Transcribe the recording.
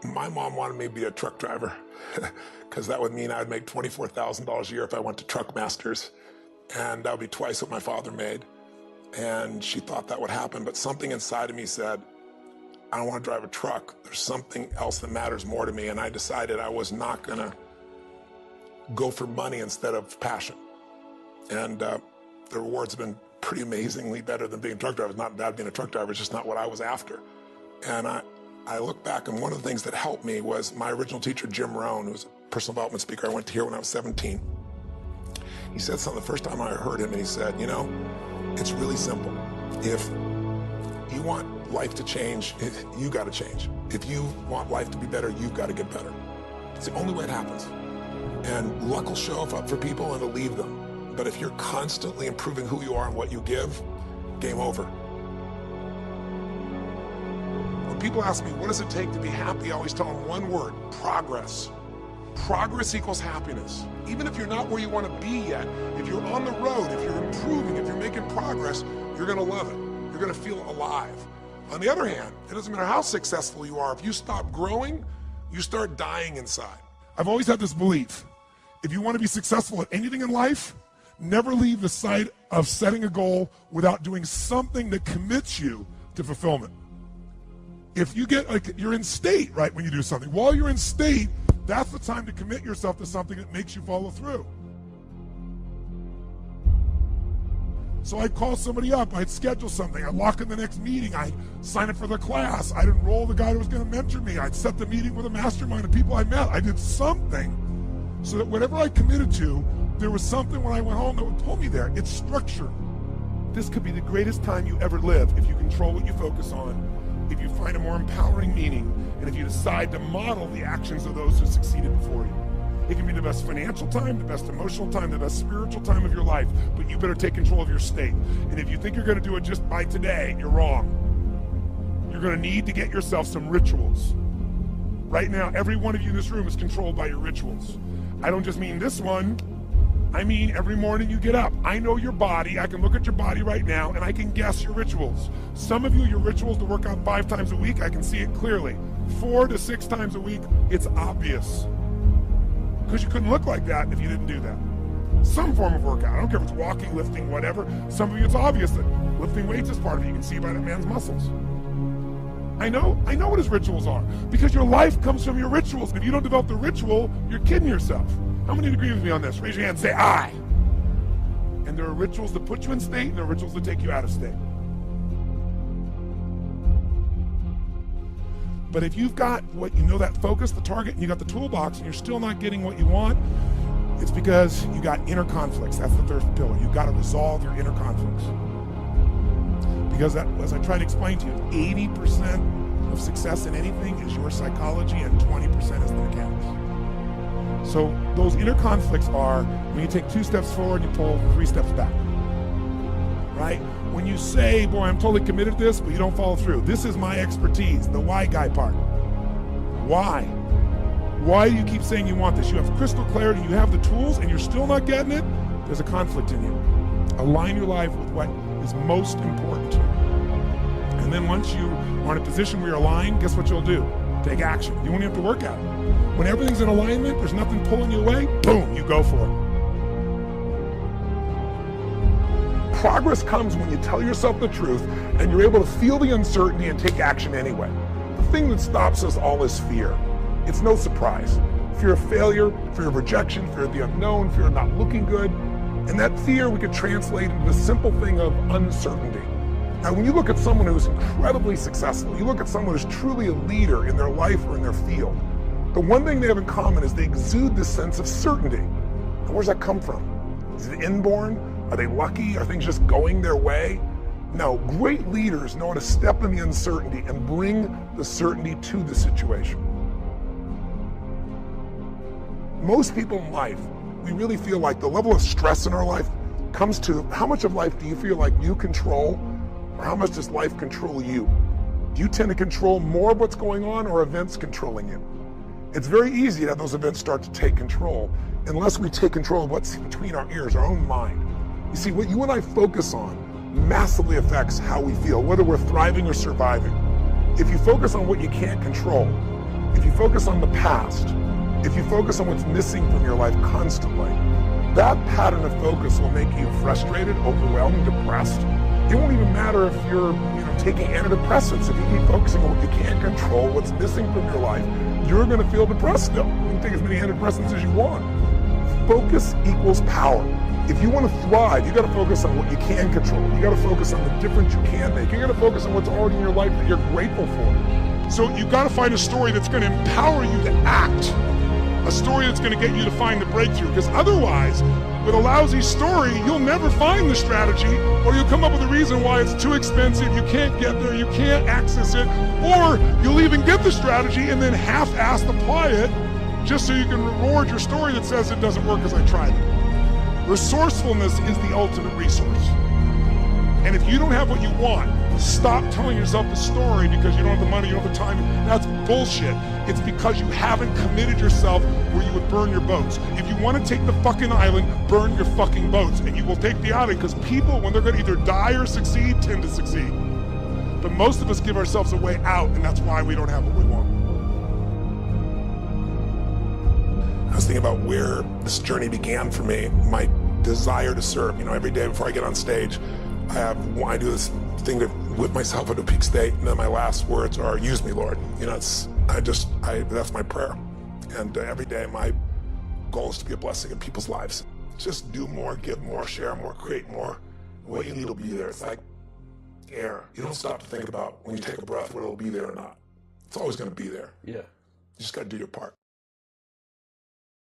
My mom wanted me to be a truck driver because that would mean I would make $24,000 a year if I went to Truck Masters, and that would be twice what my father made. And she thought that would happen, but something inside of me said, I don't want to drive a truck. There's something else that matters more to me, and I decided I was not going to go for money instead of passion. And the rewards have been pretty amazingly better than being a truck driver. It's not bad being a truck driver, it's just not what I was after. And I look back, and one of the things that helped me was my original teacher, Jim Rohn, who was a personal development speaker. I went to hear when I was 17. He said something the first time I heard him, and he said, you know, it's really simple. If you want life to change, you got to change. If you want life to be better, you've got to get better. It's the only way it happens. And luck will show up for people and it'll leave them. But if you're constantly improving who you are and what you give, game over. When people ask me, what does it take to be happy? I always tell them one word: progress. Progress equals happiness. Even if you're not where you want to be yet, if you're on the road, if you're improving, if you're making progress, you're going to love it. You're going to feel alive. On the other hand, it doesn't matter how successful you are. If you stop growing, you start dying inside. I've always had this belief: if you want to be successful at anything in life, never leave the sight of setting a goal without doing something that commits you to fulfillment. If you get, like, you're in state, right, when you do something. While you're in state, that's the time to commit yourself to something that makes you follow through. So I'd call somebody up, I'd schedule something, I'd lock in the next meeting, I'd sign up for the class, I'd enroll the guy who was going to mentor me, I'd set the meeting with a mastermind of people I met. I did something so that whatever I committed to, there was something when I went home that would pull me there. It's structure. This could be the greatest time you ever live if you control what you focus on, if you find a more empowering meaning, and if you decide to model the actions of those who succeeded before you. It can be the best financial time, the best emotional time, the best spiritual time of your life, but you better take control of your state. And if you think you're going to do it just by today, you're wrong. You're going to need to get yourself some rituals. Right now, every one of you in this room is controlled by your rituals. I don't just mean this one. I mean every morning you get up. I know your body. I can look at your body right now, and I can guess your rituals. Some of you, your rituals to work out 5 times a week, I can see it clearly. 4 to 6 times a week, it's obvious. Because you couldn't look like that if you didn't do that. Some form of workout. I don't care if it's walking, lifting, whatever. Some of you, it's obvious that lifting weights is part of it. You can see by that man's muscles. I know what his rituals are. Because your life comes from your rituals. And if you don't develop the ritual, you're kidding yourself. How many agree with me on this? Raise your hand and say, I. And there are rituals that put you in state, and there are rituals that take you out of state. But if you've got what you know, that focus, the target, and you got the toolbox, and you're still not getting what you want, it's because you got inner conflicts. That's the third pillar. You've got to resolve your inner conflicts. Because that, as I tried to explain to you, 80% of success in anything is your psychology, and 20% is the mechanics. So those inner conflicts are when you take 2 steps forward, you pull 3 steps back. Right? When you say, boy, I'm totally committed to this, but you don't follow through. This is my expertise, the why guy part. Why? Why do you keep saying you want this? You have crystal clarity, you have the tools, and you're still not getting it? There's a conflict in you. Align your life with what is most important to you. And then once you are in a position where you're aligned, guess what you'll do? Take action. You won't have to work at it. When everything's in alignment, there's nothing pulling you away, boom, you go for it. Progress comes when you tell yourself the truth and you're able to feel the uncertainty and take action anyway. The thing that stops us all is fear. It's no surprise. Fear of failure, fear of rejection, fear of the unknown, fear of not looking good. And that fear we could translate into the simple thing of uncertainty. Now, when you look at someone who's incredibly successful, you look at someone who's truly a leader in their life or in their field, the one thing they have in common is they exude this sense of certainty. Now, where's that come from? Is it inborn? Are they lucky? Are things just going their way? No, great leaders know how to step in the uncertainty and bring the certainty to the situation. Most people in life, we really feel like the level of stress in our life comes to how much of life do you feel like you control, or how much does life control you? Do you tend to control more of what's going on, or events controlling you? It's very easy to have those events start to take control unless we take control of what's between our ears, our own mind. You see, what you and I focus on massively affects how we feel, whether we're thriving or surviving. If you focus on what you can't control, If you focus on the past, if you focus on what's missing from your life constantly, that pattern of focus will make you frustrated, overwhelmed, depressed. It won't even matter if you're taking antidepressants. If you keep focusing on what you can't control, what's missing from your life, you're going to feel depressed still. You can take as many antidepressants as you want. Focus equals power. If you want to thrive, you got to focus on what you can control. You got to focus on the difference you can make. You got to focus on what's already in your life that you're grateful for. So you got to find a story that's going to empower you to act. A story that's going to get you to find the breakthrough. Because otherwise, with a lousy story, you'll never find the strategy, or you'll come up with a reason why it's too expensive, you can't get there, you can't access it, or you'll even get the strategy and then half-assed apply it just so you can reward your story that says it doesn't work because I tried it. Resourcefulness is the ultimate resource. And if you don't have what you want, stop telling yourself the story because you don't have the money, you don't have the time. That's bullshit. It's because you haven't committed yourself where you would burn your boats. If you want to take the fucking island, burn your fucking boats. And you will take the island because people, when they're going to either die or succeed, tend to succeed. But most of us give ourselves a way out, and that's why we don't have what we want. I was thinking about where this journey began for me, my desire to serve. Every day before I get on stage, I do this thing to whip myself into a peak state, and then my last words are, use me, Lord. That's my prayer. And every day my goal is to be a blessing in people's lives. Just do more, give more, share more, create more. What you need will be there. It's like air. You don't stop to think about when you take a breath whether it'll be there or not. It's always going to be there. Yeah. You just got to do your part.